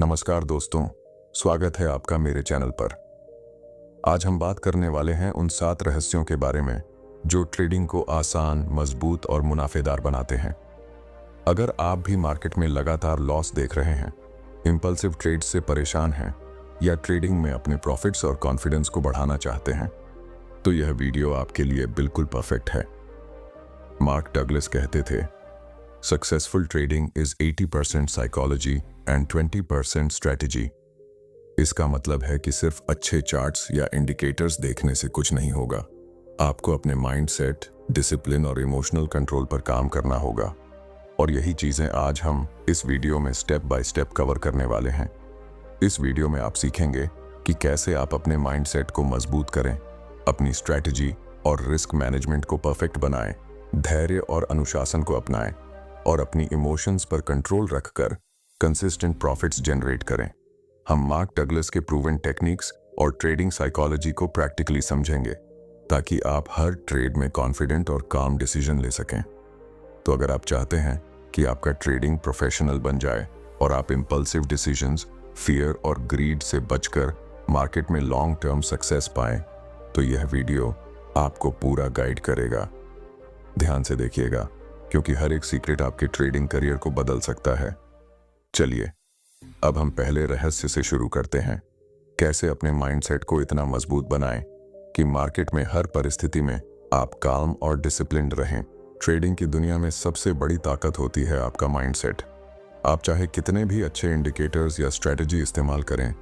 नमस्कार दोस्तों, स्वागत है आपका मेरे चैनल पर। आज हम बात करने वाले हैं उन 7 रहस्यों के बारे में जो ट्रेडिंग को आसान, मजबूत और मुनाफेदार बनाते हैं। अगर आप भी मार्केट में लगातार लॉस देख रहे हैं, इंपल्सिव ट्रेड से परेशान हैं या ट्रेडिंग में अपने प्रॉफिट्स और कॉन्फिडेंस को बढ़ाना चाहते हैं, तो यह वीडियो आपके लिए बिल्कुल परफेक्ट है। मार्क डगलस कहते थे, successful trading is 80% psychology and 20% strategy. इसका मतलब है कि सिर्फ अच्छे चार्ट्स या इंडिकेटर्स देखने से कुछ नहीं होगा। आपको अपने माइंडसेट, डिसिप्लिन और इमोशनल कंट्रोल पर काम करना होगा। और यही चीजें आज हम इस वीडियो में स्टेप बाय स्टेप कवर करने वाले हैं। इस वीडियो में आप सीखेंगे कि कैसे आप अपने माइंडसेट को मजबूत करें, अपनी स्ट्रेटजी और रिस्क मैनेजमेंट को परफेक्ट बनाएं, धैर्य और अनुशासन को अपनाएं और अपनी इमोशंस पर कंट्रोल रखकर कंसिस्टेंट प्रॉफिट्स जनरेट करें। हम मार्क डगलस के प्रूवन टेक्निक्स और ट्रेडिंग साइकोलॉजी को प्रैक्टिकली समझेंगे ताकि आप हर ट्रेड में कॉन्फिडेंट और काम डिसीजन ले सकें। तो अगर आप चाहते हैं कि आपका ट्रेडिंग प्रोफेशनल बन जाए और आप इंपल्सिव डिसीजंस, फियर और ग्रीड से बचकर मार्केट में लॉन्ग टर्म सक्सेस पाएं, तो यह वीडियो आपको पूरा गाइड करेगा। ध्यान से देखिएगा, क्योंकि हर एक सीक्रेट आपके ट्रेडिंग करियर को बदल सकता है। चलिए अब हम पहले रहस्य से शुरू करते हैं। कैसे अपने माइंडसेट को इतना मजबूत बनाएं कि मार्केट में हर परिस्थिति में आप काम और डिसिप्लिन्ड रहें। ट्रेडिंग की दुनिया में सबसे बड़ी ताकत होती है आपका माइंडसेट। आप चाहे कितने भी अच्छे इंडिकेटर्स या स्ट्रेटजी इस्तेमाल करें,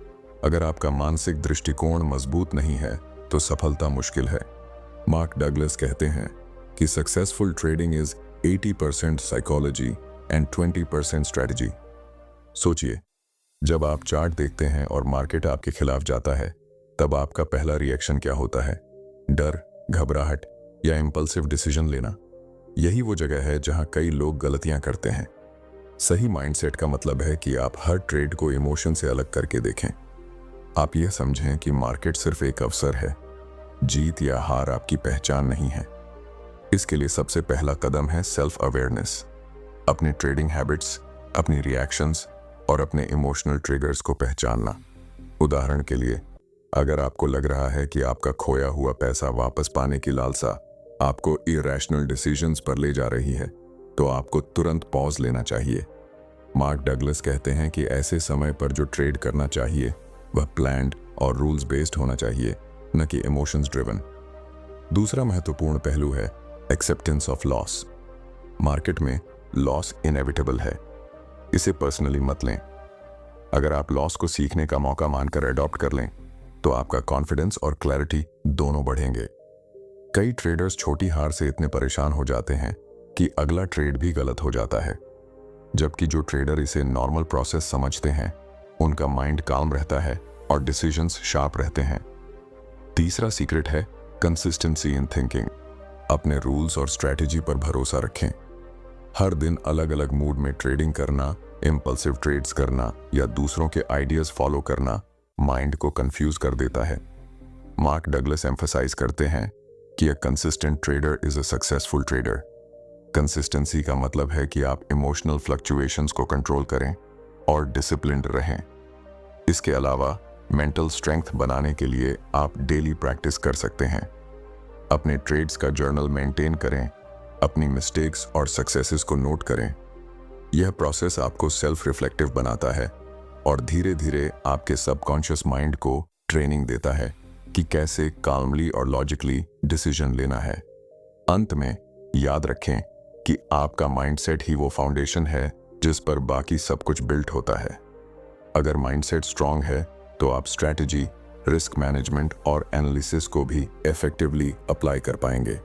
अगर आपका मानसिक दृष्टिकोण मजबूत नहीं है तो सफलता मुश्किल है। मार्क डगलस कहते हैं कि successful trading is 80% psychology and 20% strategy. सोचिए, जब आप चार्ट देखते हैं और मार्केट आपके खिलाफ जाता है, तब आपका पहला रिएक्शन क्या होता है? डर, घबराहट या इंपल्सिव डिसीजन लेना। यही वो जगह है जहां कई लोग गलतियां करते हैं। सही माइंडसेट का मतलब है कि आप हर ट्रेड को इमोशन से अलग करके देखें। आप यह समझें कि मार्केट सिर्फ एक अवसर है, जीत या हार आपकी पहचान नहीं है। इसके लिए सबसे पहला कदम है सेल्फ अवेयरनेस। अपने ट्रेडिंग हैबिट्स, अपनी रिएक्शंस और अपने इमोशनल ट्रिगर्स को पहचानना। उदाहरण के लिए, अगर आपको लग रहा है कि आपका खोया हुआ पैसा वापस पाने की लालसा आपको इरैशनल डिसीजंस पर ले जा रही है, तो आपको तुरंत पॉज लेना चाहिए। मार्क डगलस कहते हैं कि ऐसे समय पर जो ट्रेड करना चाहिए वह प्लान्ड और रूल्स बेस्ड होना चाहिए, न कि इमोशंस ड्रिवन। दूसरा महत्वपूर्ण पहलू है एक्सेप्टेंस ऑफ लॉस। मार्केट में लॉस इनएविटेबल है, इसे पर्सनली मत लें। अगर आप लॉस को सीखने का मौका मानकर अडॉप्ट कर लें, तो आपका कॉन्फिडेंस और क्लैरिटी दोनों बढ़ेंगे। कई ट्रेडर्स छोटी हार से इतने परेशान हो जाते हैं कि अगला ट्रेड भी गलत हो जाता है, जबकि जो ट्रेडर इसे नॉर्मल प्रोसेस समझते हैं, उनका माइंड काम रहता है और डिसीजंस शार्प रहते हैं। तीसरा सीक्रेट है कंसिस्टेंसी इन थिंकिंग। अपने रूल्स और स्ट्रेटजी पर भरोसा रखें। हर दिन अलग अलग मूड में ट्रेडिंग करना, इंपल्सिव ट्रेड्स करना या दूसरों के आइडियाज फॉलो करना माइंड को कंफ्यूज कर देता है। मार्क डगलस एम्फसाइज करते हैं कि a consistent trader is a successful trader. Consistency का मतलब है कि आप इमोशनल फ्लक्चुएशंस को कंट्रोल करें और डिसिप्लिन्ड रहें। इसके अलावा मेंटल स्ट्रेंथ बनाने के लिए आप डेली प्रैक्टिस कर सकते हैं। अपने ट्रेड्स का जर्नल मेंटेन करें, अपनी मिस्टेक्स और सक्सेसेस को नोट करें। यह प्रोसेस आपको सेल्फ रिफ्लेक्टिव बनाता है और धीरे धीरे आपके सबकॉन्शियस माइंड को ट्रेनिंग देता है कि कैसे काल्मली और लॉजिकली डिसीजन लेना है। अंत में याद रखें कि आपका माइंडसेट ही वो फाउंडेशन है जिस पर बाकी सब कुछ बिल्ट होता है। अगर माइंडसेट स्ट्रांग है तो आप स्ट्रैटेजी, रिस्क मैनेजमेंट और एनालिसिस को भी इफेक्टिवली अप्लाई कर पाएंगे।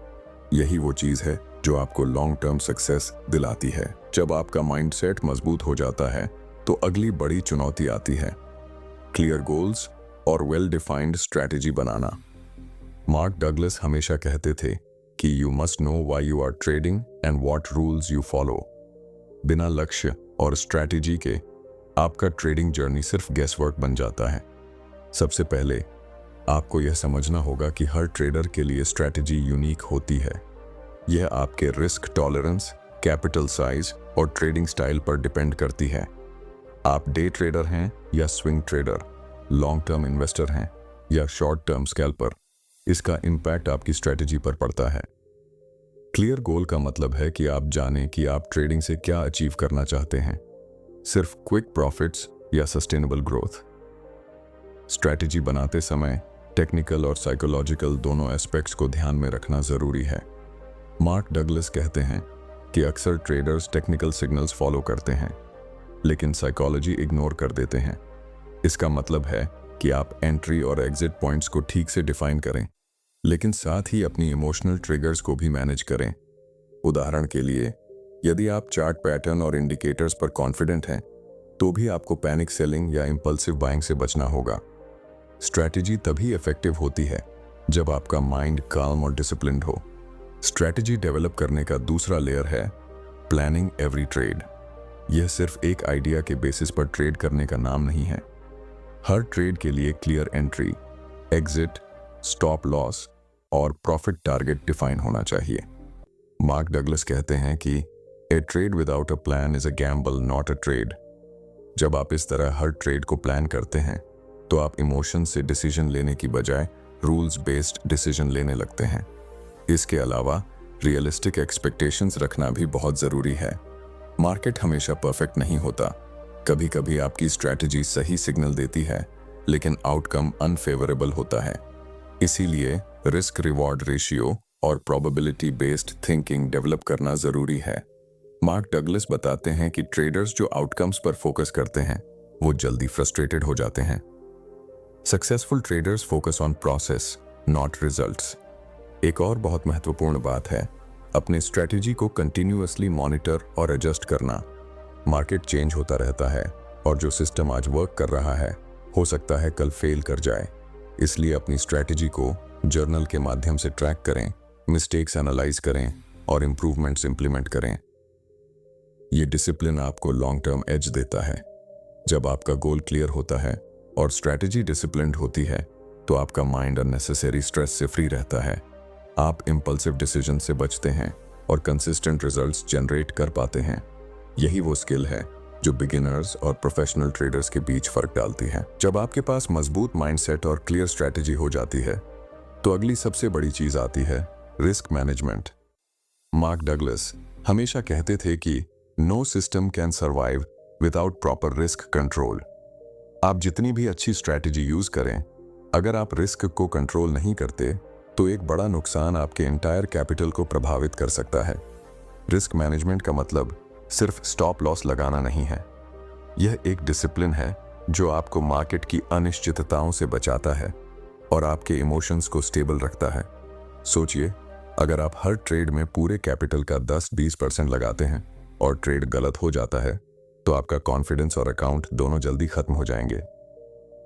यही वो चीज है जो आपको लॉन्ग टर्म सक्सेस दिलाती है। जब आपका माइंडसेट मजबूत हो जाता है तो अगली बड़ी चुनौती आती है क्लियर गोल्स और वेल डिफाइंड स्ट्रैटेजी बनाना। मार्क डगलस हमेशा कहते थे कि you must know why you are trading and what rules you follow. बिना लक्ष्य और स्ट्रैटेजी के आपका ट्रेडिंग जर्नी सिर्फ गेस वर्क बन जाता है। सबसे पहले आपको यह समझना होगा कि हर ट्रेडर के लिए स्ट्रैटेजी यूनिक होती है। यह आपके रिस्क टॉलरेंस, कैपिटल साइज और ट्रेडिंग स्टाइल पर डिपेंड करती है। आप डे ट्रेडर हैं या swing trader, long term investor हैं या शॉर्ट टर्म स्कैल्पर, इसका इम्पैक्ट आपकी स्ट्रेटजी पर पड़ता है। क्लियर गोल का मतलब है कि आप जानें कि आप ट्रेडिंग से क्या अचीव करना चाहते हैं, सिर्फ क्विक प्रॉफिट्स या सस्टेनेबल ग्रोथ। स्ट्रेटजी बनाते समय टेक्निकल और साइकोलॉजिकल दोनों एस्पेक्ट्स को ध्यान में रखना जरूरी है। मार्क डगलस कहते हैं कि अक्सर ट्रेडर्स टेक्निकल सिग्नल्स फॉलो करते हैं लेकिन साइकोलॉजी इग्नोर कर देते हैं। इसका मतलब है कि आप एंट्री और एग्जिट पॉइंट्स को ठीक से डिफाइन करें लेकिन साथ ही अपनी इमोशनल ट्रिगर्स को भी मैनेज करें। उदाहरण के लिए, यदि आप चार्ट पैटर्न और इंडिकेटर्स पर कॉन्फिडेंट हैं तो भी आपको पैनिक सेलिंग या इंपल्सिव बाइंग से बचना होगा। स्ट्रैटेजी तभी इफेक्टिव होती है जब आपका माइंड काम और डिसिप्लिन्ड हो। स्ट्रैटेजी डेवलप करने का दूसरा लेयर है प्लानिंग एवरी ट्रेड। यह सिर्फ एक आइडिया के बेसिस पर ट्रेड करने का नाम नहीं है। हर ट्रेड के लिए clear entry, exit, stop loss और प्रॉफिट टारगेट डिफाइन होना चाहिए। मार्क डगलस कहते हैं कि ए trade without a plan is a gamble not a trade. जब आप इस तरह हर ट्रेड को प्लान करते हैं तो आप इमोशन से डिसीजन लेने की बजाय रूल्स बेस्ड डिसीजन लेने लगते हैं। इसके अलावा रियलिस्टिक एक्सपेक्टेशंस रखना भी बहुत ज़रूरी है। मार्केट हमेशा परफेक्ट नहीं होता। कभी कभी आपकी स्ट्रैटेजी सही सिग्नल देती है लेकिन आउटकम अनफेवरेबल होता है। इसीलिए रिस्क रिवॉर्ड रेशियो और प्रोबेबिलिटी बेस्ड थिंकिंग डेवलप करना ज़रूरी है। मार्क डगलस बताते हैं कि ट्रेडर्स जो आउटकम्स पर फोकस करते हैं वो जल्दी फ्रस्ट्रेटेड हो जाते हैं। Successful traders focus on process not results. एक और बहुत महत्वपूर्ण बात है अपने स्ट्रेटजी को कंटिन्यूअसली मॉनिटर और एडजस्ट करना। मार्केट चेंज होता रहता है और जो सिस्टम आज वर्क कर रहा है हो सकता है कल फेल कर जाए। इसलिए अपनी स्ट्रेटजी को जर्नल के माध्यम से ट्रैक करें, मिस्टेक्स एनालाइज करें और इम्प्रूवमेंट्स इंप्लीमेंट करें। ये डिसिप्लिन आपको लॉन्ग टर्म एज देता है। जब आपका गोल क्लियर होता है और स्ट्रेटजी डिसिप्लिन्ड होती है तो आपका माइंड अननेसेसरी स्ट्रेस से फ्री रहता है। आप इम्पल्सिव डिसीजन से बचते हैं और कंसिस्टेंट रिजल्ट्स जनरेट कर पाते हैं। यही वो स्किल है जो बिगिनर्स और प्रोफेशनल ट्रेडर्स के बीच फर्क डालती है। जब आपके पास मजबूत माइंडसेट और क्लियर स्ट्रेटजी हो जाती है तो अगली सबसे बड़ी चीज आती है रिस्क मैनेजमेंट। मार्क डगलस हमेशा कहते थे कि no system can survive without proper risk control. आप जितनी भी अच्छी स्ट्रेटजी यूज करें, अगर आप रिस्क को कंट्रोल नहीं करते तो एक बड़ा नुकसान आपके एंटायर कैपिटल को प्रभावित कर सकता है। रिस्क मैनेजमेंट का मतलब सिर्फ स्टॉप लॉस लगाना नहीं है। यह एक डिसिप्लिन है जो आपको मार्केट की अनिश्चितताओं से बचाता है और आपके इमोशंस को स्टेबल रखता है। सोचिए, अगर आप हर ट्रेड में पूरे कैपिटल का 10-20% लगाते हैं और ट्रेड गलत हो जाता है तो आपका कॉन्फिडेंस और अकाउंट दोनों जल्दी खत्म हो जाएंगे।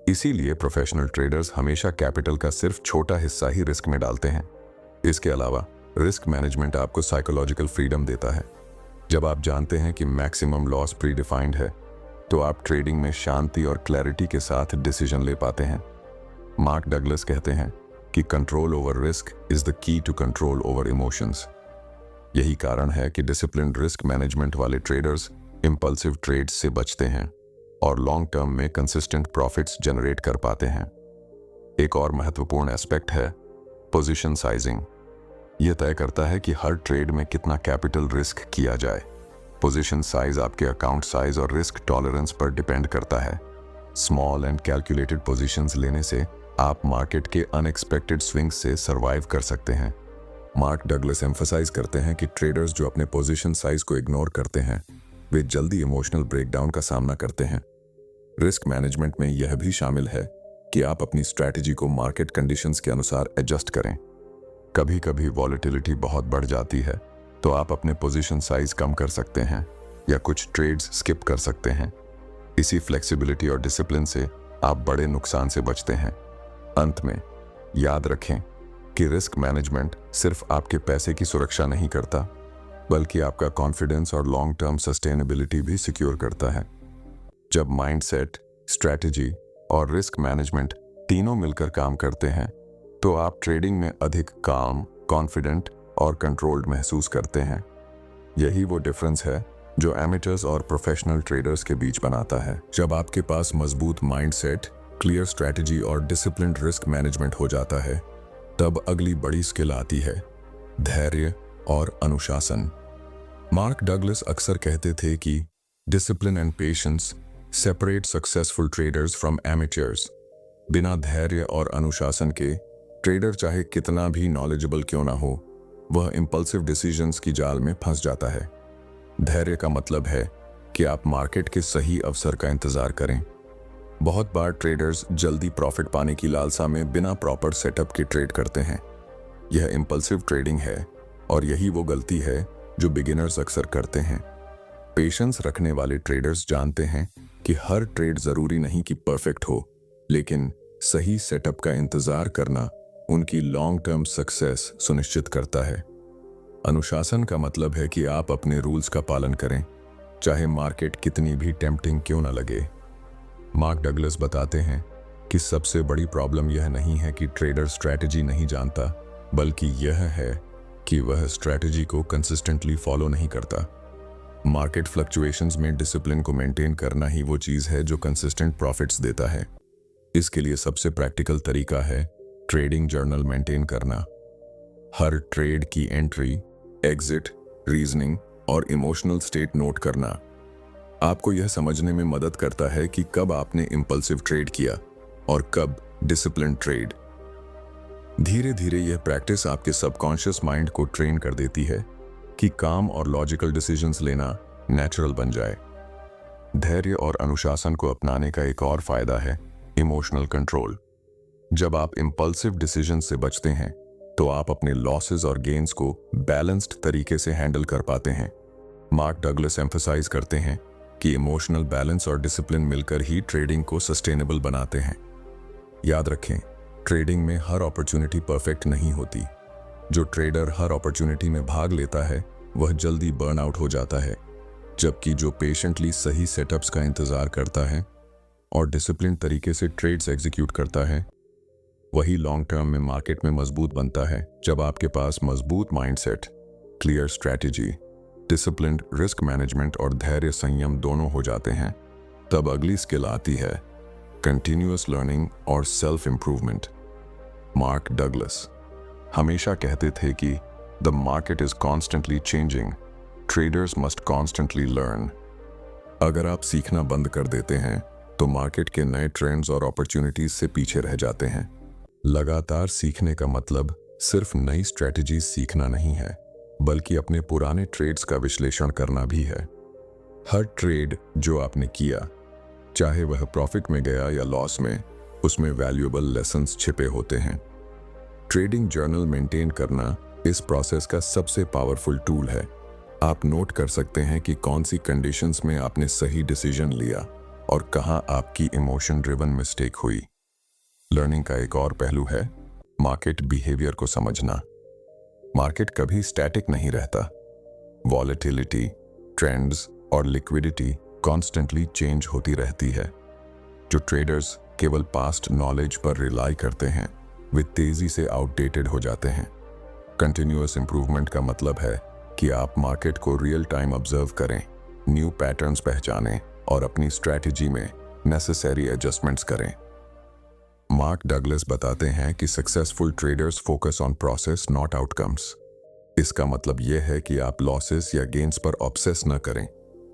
इसीलिए प्रोफेशनल ट्रेडर्स हमेशा कैपिटल का सिर्फ छोटा हिस्सा ही रिस्क में डालते हैं। इसके अलावा रिस्क मैनेजमेंट आपको साइकोलॉजिकल फ्रीडम देता है। जब आप जानते हैं कि मैक्सिमम लॉस प्री डिफाइंड है तो आप ट्रेडिंग में शांति और क्लैरिटी के साथ डिसीजन ले पाते हैं। मार्क डगलस कहते हैं कि control over risk is the key to control over emotions. यही कारण है कि डिसिप्लिन्ड रिस्क मैनेजमेंट वाले ट्रेडर्स इंपल्सिव ट्रेड्स से बचते हैं और लॉन्ग टर्म में कंसिस्टेंट प्रॉफिट्स जनरेट कर पाते हैं। एक और महत्वपूर्ण एस्पेक्ट है पोजीशन साइजिंग। यह तय करता है कि हर ट्रेड में कितना कैपिटल रिस्क किया जाए। पोजीशन साइज आपके अकाउंट साइज और रिस्क टॉलरेंस पर डिपेंड करता है। स्मॉल एंड कैलकुलेटेड पोजीशंस लेने से आप मार्केट के अनएक्सपेक्टेड स्विंग्स से सर्वाइव कर सकते हैं। मार्क डगलस एम्फसाइज करते हैं कि ट्रेडर्स जो अपने पोजीशन साइज को इग्नोर करते हैं वे जल्दी इमोशनल ब्रेकडाउन का सामना करते हैं। रिस्क मैनेजमेंट में यह भी शामिल है कि आप अपनी स्ट्रैटेजी को मार्केट कंडीशंस के अनुसार एडजस्ट करें। कभी कभी वॉलेटिलिटी बहुत बढ़ जाती है तो आप अपने पोजीशन साइज कम कर सकते हैं या कुछ ट्रेड्स स्किप कर सकते हैं। इसी फ्लेक्सिबिलिटी और डिसिप्लिन से आप बड़े नुकसान से बचते हैं। अंत में याद रखें कि रिस्क मैनेजमेंट सिर्फ आपके पैसे की सुरक्षा नहीं करता बल्कि आपका कॉन्फिडेंस और लॉन्ग टर्म सस्टेनेबिलिटी भी सिक्योर करता है। जब माइंडसेट, स्ट्रैटेजी और रिस्क मैनेजमेंट तीनों मिलकर काम करते हैं तो आप ट्रेडिंग में अधिक काम, कॉन्फिडेंट और कंट्रोल्ड महसूस करते हैं। यही वो डिफरेंस है जो एमेटर्स और प्रोफेशनल ट्रेडर्स के बीच बनाता है। जब आपके पास मजबूत माइंडसेट, क्लियर स्ट्रैटेजी और डिसिप्लिन रिस्क मैनेजमेंट हो जाता है, तब अगली बड़ी स्किल आती है, धैर्य और अनुशासन। मार्क डगलस अक्सर कहते थे कि discipline and patience separate successful traders from amateurs. बिना धैर्य और अनुशासन के ट्रेडर चाहे कितना भी नॉलेजेबल क्यों ना हो, वह इंपल्सिव डिसीजंस की जाल में फंस जाता है। धैर्य का मतलब है कि आप मार्केट के सही अवसर का इंतजार करें। बहुत बार ट्रेडर्स जल्दी प्रॉफिट पाने की लालसा में बिना प्रॉपर सेटअप के ट्रेड करते हैं। यह इंपल्सिव ट्रेडिंग है और यही वो गलती है जो बिगिनर्स अक्सर करते हैं। पेशेंस रखने वाले ट्रेडर्स जानते हैं कि हर ट्रेड जरूरी नहीं कि परफेक्ट हो, लेकिन सही सेटअप का इंतजार करना उनकी लॉन्ग टर्म सक्सेस सुनिश्चित करता है। अनुशासन का मतलब है कि आप अपने रूल्स का पालन करें, चाहे मार्केट कितनी भी टेम्पटिंग क्यों न लगे। मार्क डगलस बताते हैं कि सबसे बड़ी प्रॉब्लम यह नहीं है कि ट्रेडर स्ट्रैटेजी नहीं जानता, बल्कि यह है कि वह स्ट्रैटेजी को कंसिस्टेंटली फॉलो नहीं करता। मार्केट फ्लक्चुएशंस में डिसिप्लिन को मेंटेन करना ही वो चीज़ है जो कंसिस्टेंट प्रॉफिट्स देता है। इसके लिए सबसे प्रैक्टिकल तरीका है ट्रेडिंग जर्नल मेंटेन करना। हर ट्रेड की एंट्री, एग्जिट, रीजनिंग और इमोशनल स्टेट नोट करना आपको यह समझने में मदद करता है कि कब आपने इंपल्सिव ट्रेड किया और कब डिसिप्लिन ट्रेड। धीरे धीरे यह प्रैक्टिस आपके सबकॉन्शियस माइंड को ट्रेन कर देती है कि काम और लॉजिकल डिसीजंस लेना नेचुरल बन जाए। धैर्य और अनुशासन को अपनाने का एक और फायदा है इमोशनल कंट्रोल। जब आप इंपल्सिव डिसीजन से बचते हैं तो आप अपने लॉसेस और गेन्स को बैलेंस्ड तरीके से हैंडल कर पाते हैं। मार्क डगलस एम्फसाइज करते हैं कि इमोशनल बैलेंस और डिसिप्लिन मिलकर ही ट्रेडिंग को सस्टेनेबल बनाते हैं। याद रखें, ट्रेडिंग में हर अपॉर्चुनिटी परफेक्ट नहीं होती। जो ट्रेडर हर अपॉर्चुनिटी में भाग लेता है वह जल्दी बर्न आउट हो जाता है, जबकि जो पेशेंटली सही सेटअप्स का इंतजार करता है और डिसिप्लिन तरीके से ट्रेड्स एग्जीक्यूट करता है, वही लॉन्ग टर्म में मार्केट में मजबूत बनता है। जब आपके पास मजबूत mindset, clear strategy, disciplined risk management और धैर्य संयम दोनों हो जाते हैं, तब अगली स्किल आती है कंटिन्यूअस लर्निंग और सेल्फ इंप्रूवमेंट। मार्क डगलस हमेशा कहते थे कि the market is constantly changing, traders must constantly learn. अगर आप सीखना बंद कर देते हैं तो मार्केट के नए ट्रेंड्स और अपॉर्चुनिटीज से पीछे रह जाते हैं। लगातार सीखने का मतलब सिर्फ नई स्ट्रैटेजी सीखना नहीं है, बल्कि अपने पुराने ट्रेड्स का विश्लेषण करना भी है। हर ट्रेड जो आपने किया, चाहे वह प्रॉफिट में गया या लॉस में, उसमें वैल्यूएबल लेसन्स छिपे होते हैं। ट्रेडिंग जर्नल मेंटेन करना इस प्रोसेस का सबसे पावरफुल टूल है। आप नोट कर सकते हैं कि कौन सी कंडीशंस में आपने सही डिसीजन लिया और कहां आपकी इमोशन ड्रिवन मिस्टेक हुई। लर्निंग का एक और पहलू है मार्केट बिहेवियर को समझना। मार्केट कभी स्टैटिक नहीं रहता। वॉलेटिलिटी, ट्रेंड्स और लिक्विडिटी कॉन्स्टेंटली चेंज होती रहती है। जो ट्रेडर्स केवल पास्ट नॉलेज पर रिलाई करते हैं, वे तेजी से आउटडेटेड हो जाते हैं। कंटिन्यूअस इंप्रूवमेंट का मतलब है कि आप मार्केट को रियल टाइम ऑब्जर्व करें, न्यू पैटर्न्स पहचानें और अपनी स्ट्रैटेजी में नेसेसरी एडजस्टमेंट्स करें। मार्क डगलस बताते हैं कि successful traders focus on process not outcomes. इसका मतलब यह है कि आप लॉसेस या गेन्स पर ऑब्सेस न करें,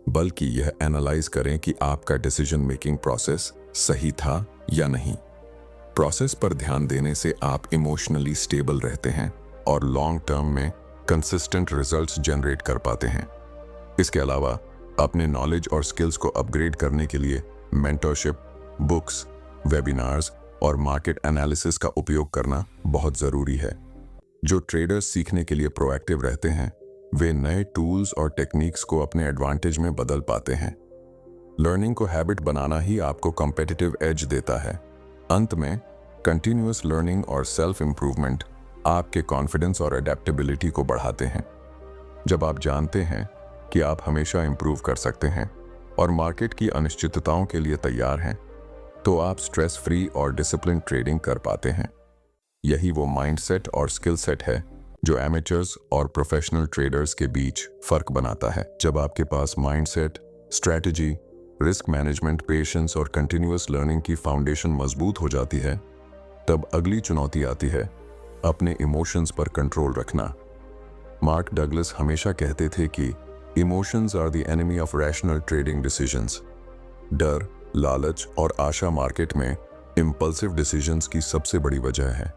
बल्कि यह एनालाइज करें कि आपका डिसीजन मेकिंग प्रोसेस सही था या नहीं। प्रोसेस पर ध्यान देने से आप इमोशनली स्टेबल रहते हैं और लॉन्ग टर्म में कंसिस्टेंट रिजल्ट्स जनरेट कर पाते हैं। इसके अलावा अपने नॉलेज और स्किल्स को अपग्रेड करने के लिए मेंटरशिप, बुक्स, वेबिनार्स और मार्केट एनालिसिस का उपयोग करना बहुत ज़रूरी है। जो ट्रेडर्स सीखने के लिए प्रोएक्टिव रहते हैं, वे नए टूल्स और टेक्निक्स को अपने एडवांटेज में बदल पाते हैं। लर्निंग को हैबिट बनाना ही आपको कॉम्पिटिटिव एज देता है। अंत में कंटिन्यूअस लर्निंग और सेल्फ इंप्रूवमेंट आपके कॉन्फिडेंस और अडेप्टेबिलिटी को बढ़ाते हैं। जब आप जानते हैं कि आप हमेशा इंप्रूव कर सकते हैं और मार्केट की अनिश्चितताओं के लिए तैयार हैं, तो आप स्ट्रेस फ्री और डिसिप्लिन ट्रेडिंग कर पाते हैं। यही वो माइंडसेट और स्किल सेट है जो एमेचर्स और प्रोफेशनल ट्रेडर्स के बीच फर्क बनाता है। जब आपके पास mindset, strategy, risk management, patience और कंटिन्यूअस लर्निंग की फाउंडेशन मजबूत हो जाती है, तब अगली चुनौती आती है अपने इमोशंस पर कंट्रोल रखना। मार्क डगलस हमेशा कहते थे कि emotions are the enemy of rational trading decisions. डर, लालच और आशा मार्केट में इम्पल्सिव डिसीजंस की सबसे बड़ी वजह है।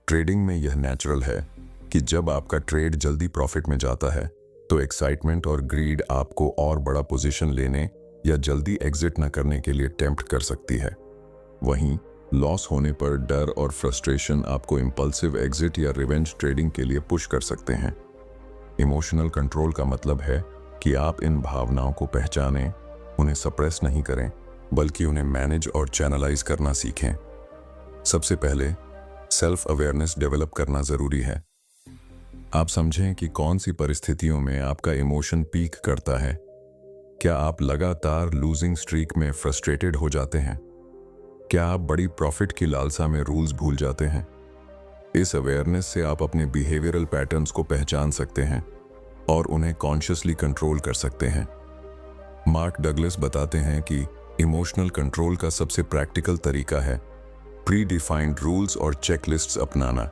ट्रेडिंग में यह नेचुरल है कि जब आपका ट्रेड जल्दी प्रॉफिट में जाता है तो एक्साइटमेंट और ग्रीड आपको और बड़ा पोजीशन लेने या जल्दी एग्जिट न करने के लिए टेम्प्ट कर सकती है। वहीं लॉस होने पर डर और फ्रस्ट्रेशन आपको इम्पल्सिव एग्जिट या रिवेंज ट्रेडिंग के लिए पुश कर सकते हैं। इमोशनल कंट्रोल का मतलब है कि आप इन भावनाओं को पहचानें, उन्हें सप्रेस नहीं करें, बल्कि उन्हें मैनेज और चैनलाइज करना सीखें। सबसे पहले सेल्फ अवेयरनेस डेवलप करना जरूरी है। आप समझें कि कौन सी परिस्थितियों में आपका इमोशन पीक करता है। क्या आप लगातार लूजिंग स्ट्रीक में फ्रस्ट्रेटेड हो जाते हैं? क्या आप बड़ी प्रॉफिट की लालसा में रूल्स भूल जाते हैं? इस अवेयरनेस से आप अपने बिहेवियरल पैटर्न्स को पहचान सकते हैं और उन्हें कॉन्शियसली कंट्रोल कर सकते हैं। मार्क डगलस बताते हैं कि इमोशनल कंट्रोल का सबसे प्रैक्टिकल तरीका है प्री डिफाइंड रूल्स और चेकलिस्ट्स अपनाना।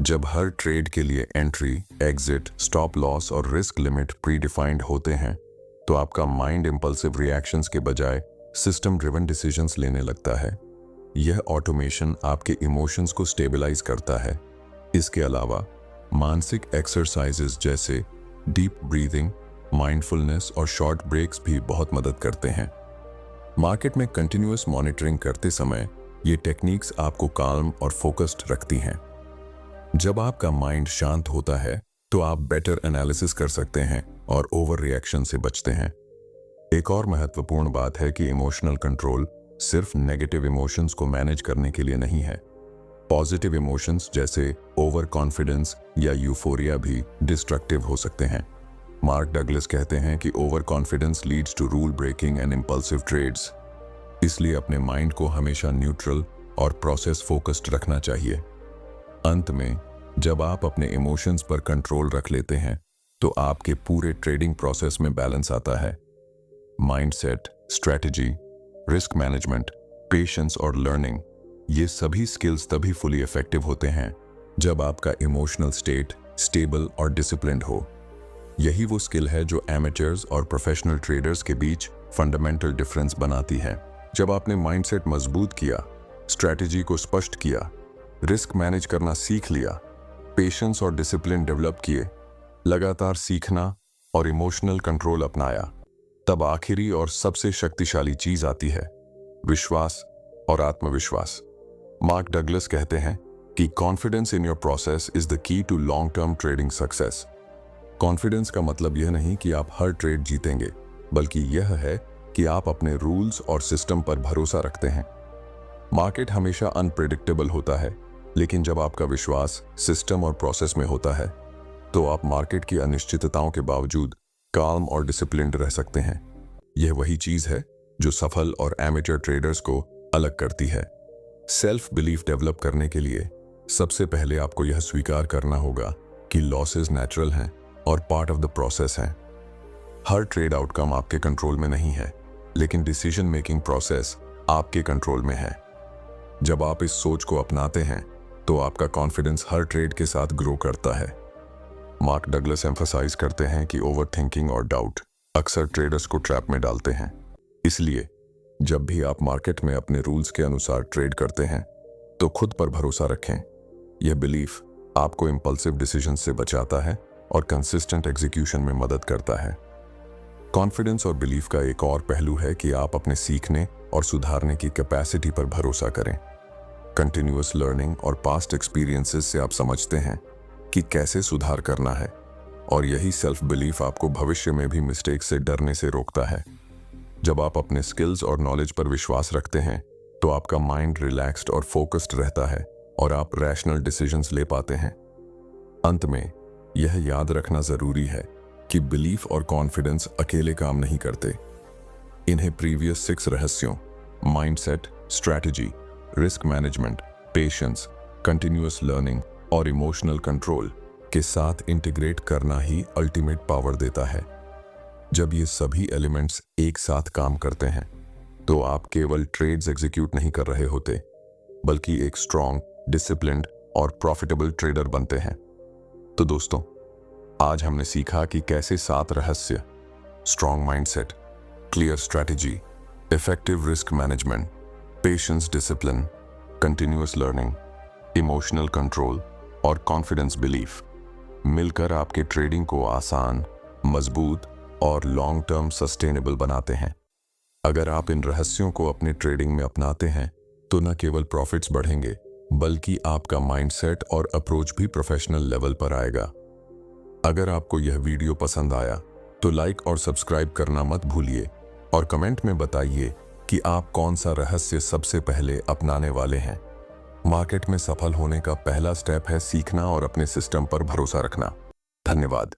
जब हर ट्रेड के लिए एंट्री, एग्जिट, स्टॉप लॉस और रिस्क लिमिट प्री डिफाइंड होते हैं तो आपका माइंड इंपल्सिव रिएक्शंस के बजाय सिस्टम ड्रिवन डिसीजंस लेने लगता है। यह ऑटोमेशन आपके इमोशंस को स्टेबलाइज करता है। इसके अलावा मानसिक एक्सरसाइजेस जैसे डीप ब्रीदिंग, माइंडफुलनेस और शॉर्ट ब्रेक्स भी बहुत मदद करते हैं। मार्केट में कंटिन्यूअस मॉनिटरिंग करते समय ये टेक्निक्स आपको काल्म और फोकस्ड रखती हैं। जब आपका माइंड शांत होता है तो आप बेटर एनालिसिस कर सकते हैं और ओवर रिएक्शन से बचते हैं। एक और महत्वपूर्ण बात है कि इमोशनल कंट्रोल सिर्फ नेगेटिव इमोशंस को मैनेज करने के लिए नहीं है। पॉजिटिव इमोशंस जैसे ओवर कॉन्फिडेंस या यूफोरिया भी डिस्ट्रक्टिव हो सकते हैं। मार्क डगलस कहते हैं कि over confidence leads to rule breaking and impulsive trades. इसलिए अपने माइंड को हमेशा न्यूट्रल और प्रोसेस फोकस्ड रखना चाहिए। अंत में जब आप अपने इमोशंस पर कंट्रोल रख लेते हैं तो आपके पूरे ट्रेडिंग प्रोसेस में बैलेंस आता है। Mindset, strategy, risk management, patience और लर्निंग, ये सभी स्किल्स तभी फुली इफेक्टिव होते हैं जब आपका इमोशनल स्टेट स्टेबल और डिसिप्लिन्ड हो। यही वो स्किल है जो एमेचर्स और प्रोफेशनल ट्रेडर्स के बीच फंडामेंटल डिफरेंस बनाती है। जब आपने माइंडसेट मजबूत किया, स्ट्रैटेजी को स्पष्ट किया, रिस्क मैनेज करना सीख लिया, पेशेंस और डिसिप्लिन डेवलप किए, लगातार सीखना और इमोशनल कंट्रोल अपनाया, तब आखिरी और सबसे शक्तिशाली चीज आती है विश्वास और आत्मविश्वास। मार्क डगलस कहते हैं कि confidence in your process is the key to long term trading success. Confidence का मतलब यह नहीं कि आप हर ट्रेड जीतेंगे, बल्कि यह है कि आप अपने रूल्स और सिस्टम पर भरोसा रखते हैं। मार्केट हमेशा अनप्रेडिक्टेबल होता है, लेकिन जब आपका विश्वास सिस्टम और प्रोसेस में होता है तो आप मार्केट की अनिश्चितताओं के बावजूद काल्म और डिसिप्लिन्ड रह सकते हैं। यह वही चीज है जो सफल और एमेचर ट्रेडर्स को अलग करती है। सेल्फ बिलीफ डेवलप करने के लिए सबसे पहले आपको यह स्वीकार करना होगा कि लॉसेस नेचुरल हैं और पार्ट ऑफ द प्रोसेस हैं। हर ट्रेड आउटकम आपके कंट्रोल में नहीं है, लेकिन डिसीजन मेकिंग प्रोसेस आपके कंट्रोल में है। जब आप इस सोच को अपनाते हैं तो आपका कॉन्फिडेंस हर ट्रेड के साथ ग्रो करता है। मार्क डगलस एम्फसाइज करते हैं कि ओवर थिंकिंग और डाउट अक्सर ट्रेडर्स को ट्रैप में डालते हैं। इसलिए जब भी आप मार्केट में अपने रूल्स के अनुसार ट्रेड करते हैं तो खुद पर भरोसा रखें। यह बिलीफ आपको इम्पल्सिव डिसीजन से बचाता है और कंसिस्टेंट एग्जीक्यूशन में मदद करता है। कॉन्फिडेंस और बिलीफ का एक और पहलू है कि आप अपने सीखने और सुधारने की कैपेसिटी पर भरोसा करें। कंटिन्यूअस लर्निंग और पास्ट एक्सपीरियंसेस से आप समझते हैं कि कैसे सुधार करना है, और यही सेल्फ बिलीफ आपको भविष्य में भी मिस्टेक से डरने से रोकता है। जब आप अपने स्किल्स और नॉलेज पर विश्वास रखते हैं तो आपका माइंड रिलैक्स्ड और फोकस्ड रहता है और आप रैशनल डिसीजंस ले पाते हैं। अंत में यह याद रखना जरूरी है कि बिलीफ और कॉन्फिडेंस अकेले काम नहीं करते। इन्हें प्रीवियस 6 रहस्यों mindset, strategy, risk management, patience, continuous learning और इमोशनल कंट्रोल के साथ इंटीग्रेट करना ही अल्टीमेट पावर देता है। जब ये सभी एलिमेंट्स एक साथ काम करते हैं तो आप केवल ट्रेड्स एग्जीक्यूट नहीं कर रहे होते, बल्कि एक स्ट्रॉन्ग, डिसिप्लिन्ड और प्रॉफिटेबल ट्रेडर बनते हैं। तो दोस्तों, आज हमने सीखा कि कैसे 7 रहस्य, strong mindset, clear strategy, effective risk management, patience, discipline, continuous learning, emotional control और कॉन्फिडेंस बिलीफ मिलकर आपके ट्रेडिंग को आसान, मजबूत और लॉन्ग टर्म सस्टेनेबल बनाते हैं। अगर आप इन रहस्यों को अपने ट्रेडिंग में अपनाते हैं तो न केवल प्रॉफिट्स बढ़ेंगे, बल्कि आपका माइंडसेट और अप्रोच भी प्रोफेशनल लेवल पर आएगा। अगर आपको यह वीडियो पसंद आया तो लाइक और सब्सक्राइब करना मत भूलिए और कमेंट में बताइए कि आप कौन सा रहस्य सबसे पहले अपनाने वाले हैं। मार्केट में सफल होने का पहला स्टेप है सीखना और अपने सिस्टम पर भरोसा रखना। धन्यवाद।